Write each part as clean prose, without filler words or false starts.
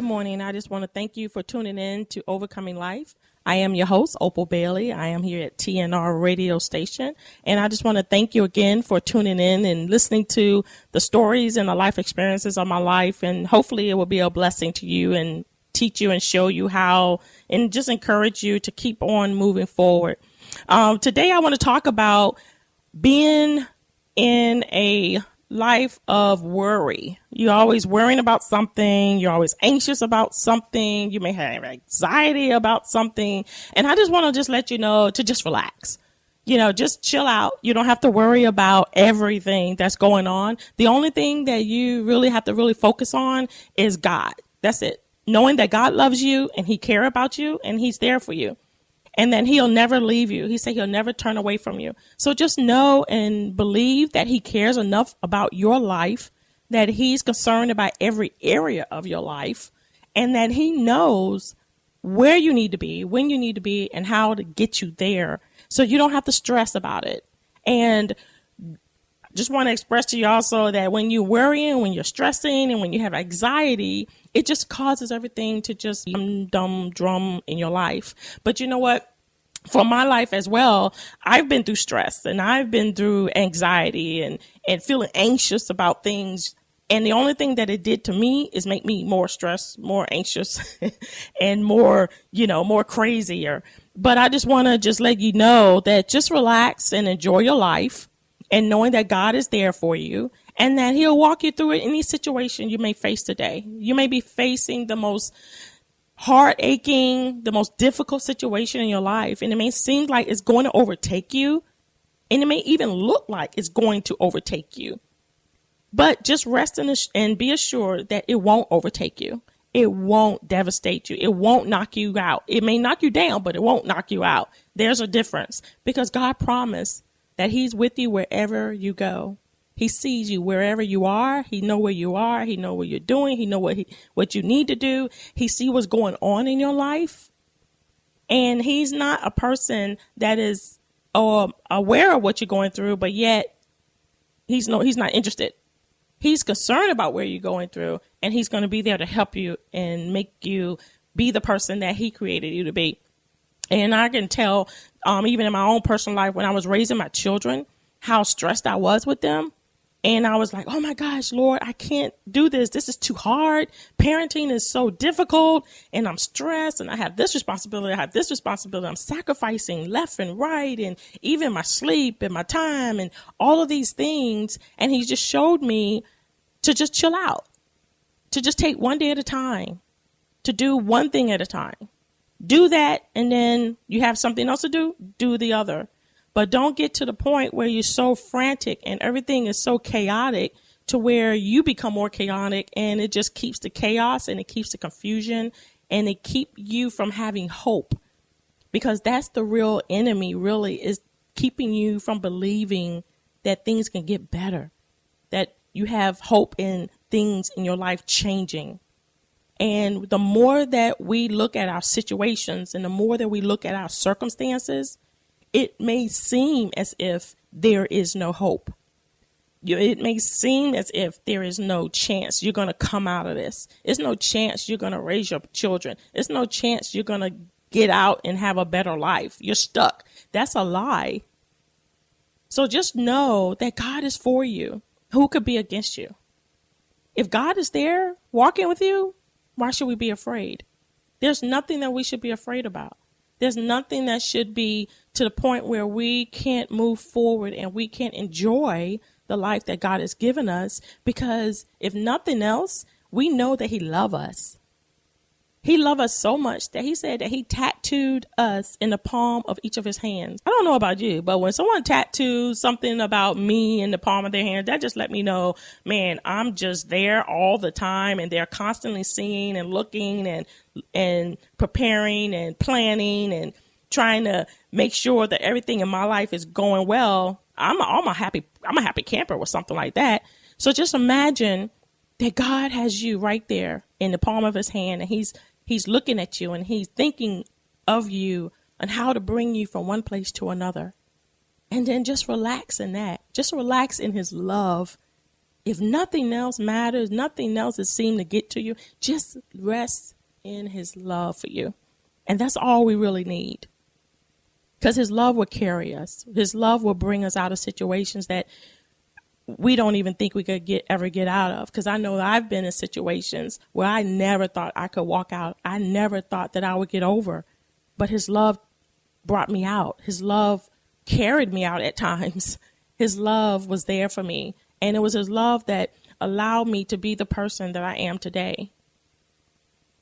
good morning. I just want to thank you for tuning in to Overcoming Life. I am your host, Opal Bailey. I am here at TNR radio station. And I just want to thank you again for tuning in and listening to the stories and the life experiences of my life. And hopefully it will be a blessing to you and teach you and show you how and just encourage you to keep on moving forward. Today I want to talk about being in a life of worry. You're always worrying about something. You're always anxious about something. You may have anxiety about something. And I just want to just let you know to just relax. Just chill out. You don't have to worry about everything that's going on. The only thing that you really have to really focus on is God. That's it. Knowing that God loves you and he cares about you and he's there for you. And then he'll never leave you. He said he'll never turn away from you. So just know and believe that he cares enough about your life, that he's concerned about every area of your life, and that he knows where you need to be, when you need to be, and how to get you there. So you don't have to stress about it. And just want to express to you also that when you're worrying, when you're stressing, and when you have anxiety, it just causes everything to just drum in your life. But you know what? For my life as well, I've been through stress and I've been through anxiety and feeling anxious about things. And the only thing that it did to me is make me more stressed, more anxious and more crazier. But I just want to just let you know that just relax and enjoy your life and knowing that God is there for you and that he'll walk you through any situation you may face today. You may be facing the most heart-aching, the most difficult situation in your life. And it may seem like it's going to overtake you. And it may even look like it's going to overtake you. But just rest and be assured that it won't overtake you. It won't devastate you. It won't knock you out. It may knock you down, but it won't knock you out. There's a difference because God promised that he's with you wherever you go. He sees you wherever you are. He knows where you are. He knows what you're doing. He knows what you need to do. He sees what's going on in your life. And he's not a person that is aware of what you're going through, but yet he's not interested. He's concerned about where you're going through, and he's going to be there to help you and make you be the person that he created you to be. And I can tell, even in my own personal life, when I was raising my children, how stressed I was with them. And I was like, oh my gosh, Lord, I can't do this. This is too hard. Parenting is so difficult and I'm stressed and I have this responsibility. I have this responsibility. I'm sacrificing left and right and even my sleep and my time and all of these things. And he just showed me to just chill out, to just take one day at a time, to do one thing at a time. Do that. And then you have something else to do the other. But don't get to the point where you're so frantic and everything is so chaotic to where you become more chaotic and it just keeps the chaos and it keeps the confusion and it keeps you from having hope, because that's the real enemy, really, is keeping you from believing that things can get better, that you have hope in things in your life changing. And the more that we look at our situations and the more that we look at our circumstances, it may seem as if there is no hope. It may seem as if there is no chance you're going to come out of this. There's no chance you're going to raise your children. There's no chance you're going to get out and have a better life. You're stuck. That's a lie. So just know that God is for you. Who could be against you? If God is there walking with you, why should we be afraid? There's nothing that we should be afraid about. There's nothing that should be to the point where we can't move forward and we can't enjoy the life that God has given us, because if nothing else, we know that he loves us. He loved us so much that he said that he tattooed us in the palm of each of his hands. I don't know about you, but when someone tattoos something about me in the palm of their hand, that just let me know, man, I'm just there all the time. And they're constantly seeing and looking and preparing and planning and trying to make sure that everything in my life is going well. I'm a happy camper with something like that. So just imagine that God has you right there in the palm of his hand, and he's looking at you and he's thinking of you and how to bring you from one place to another. And then just relax in that. Just relax in his love If nothing else matters, nothing else has seemed to get to you, just rest in his love for you. And that's all we really need. Because his love will carry us. His love will bring us out of situations that we don't even think we could ever get out of. Because I know that I've been in situations where I never thought I could walk out. I never thought that I would get over. But his love brought me out. His love carried me out at times. His love was there for me. And it was his love that allowed me to be the person that I am today.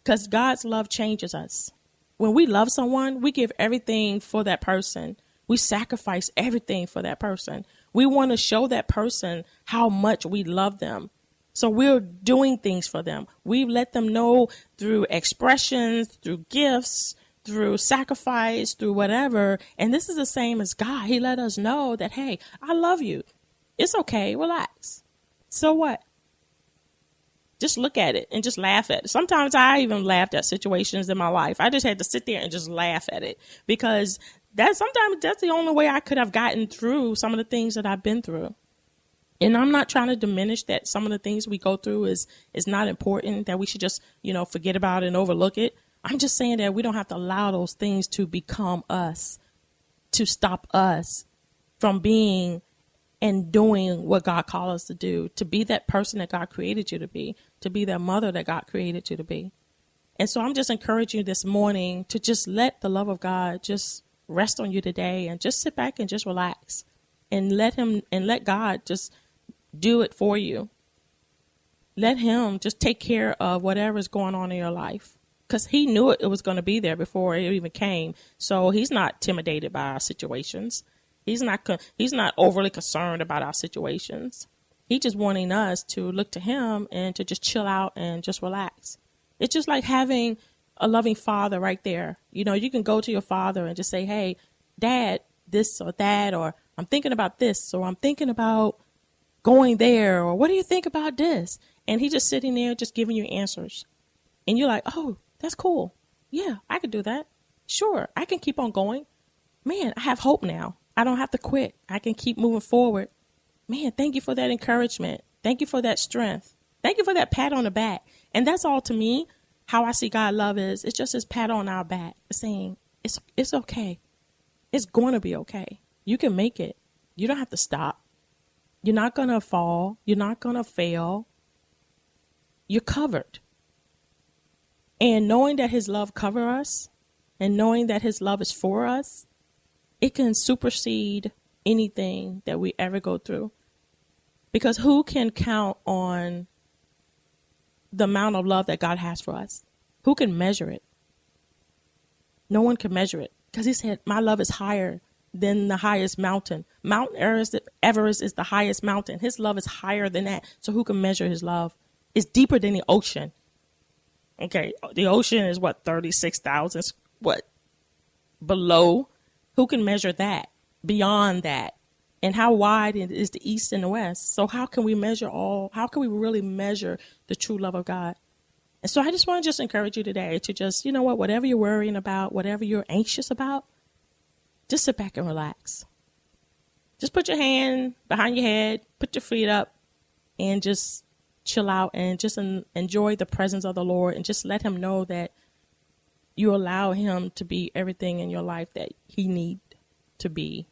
Because God's love changes us. When we love someone, we give everything for that person. We sacrifice everything for that person. We want to show that person how much we love them. So we're doing things for them. We let them know through expressions, through gifts, through sacrifice, through whatever. And this is the same as God. He let us know that, hey, I love you. It's okay. Relax. So what? Just look at it and just laugh at it. Sometimes I even laughed at situations in my life. I just had to sit there and just laugh at it because sometimes that's the only way I could have gotten through some of the things that I've been through. And I'm not trying to diminish that some of the things we go through is not important, that we should just, forget about it and overlook it. I'm just saying that we don't have to allow those things to become us, to stop us from being and doing what God called us to do, to be that person that God created you to be that mother that God created you to be. And so I'm just encouraging you this morning to just let the love of God just rest on you today and just sit back and just relax and let God just do it for you. Let him just take care of whatever is going on in your life, because he knew it was going to be there before it even came. So he's not intimidated by our situations. He's not overly concerned about our situations. He's just wanting us to look to him and to just chill out and just relax. It's just like having a loving father right there. You can go to your father and just say, hey, Dad, this or that, or I'm thinking about this, or I'm thinking about going there, or what do you think about this? And he's just sitting there just giving you answers. And you're like, oh, that's cool. Yeah, I could do that. Sure, I can keep on going. Man, I have hope now. I don't have to quit. I can keep moving forward. Man, thank you for that encouragement. Thank you for that strength. Thank you for that pat on the back. And that's all to me. How I see God love is, it's just his pat on our back, saying it's okay. It's going to be okay. You can make it. You don't have to stop. You're not going to fall. You're not going to fail. You're covered. And knowing that his love covers us and knowing that his love is for us, it can supersede anything that we ever go through. Because who can count on the amount of love that God has for us? Who can measure it? No one can measure it. Because he said, my love is higher than the highest mountain. Mount Everest is the highest mountain. His love is higher than that. So who can measure his love? It's deeper than the ocean. Okay, the ocean is 36,000, below? Who can measure that, beyond that? And how wide is the east and the west? So how can we really measure the true love of God? And so I just want to just encourage you today to just, whatever you're worrying about, whatever you're anxious about, just sit back and relax. Just put your hand behind your head, put your feet up, and just chill out and just enjoy the presence of the Lord, and just let him know that you allow him to be everything in your life that he needs to be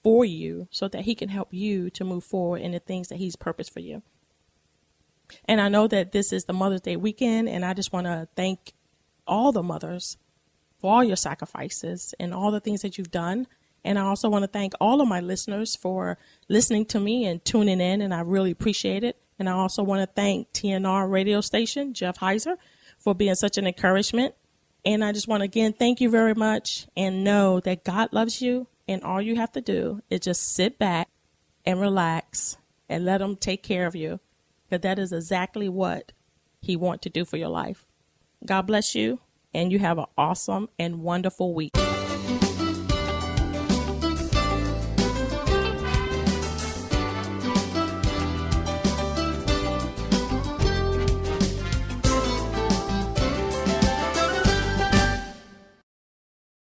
for you, so that he can help you to move forward in the things that he's purposed for you. And I know that this is the Mother's Day weekend, and I just want to thank all the mothers for all your sacrifices and all the things that you've done. And I also want to thank all of my listeners for listening to me and tuning in, and I really appreciate it. And I also want to thank TNR radio station, Jeff Heiser, for being such an encouragement. And I just want to, again, thank you very much, and know that God loves you, and all you have to do is just sit back and relax and let him take care of you, because that is exactly what he wants to do for your life. God bless you, and you have an awesome and wonderful week.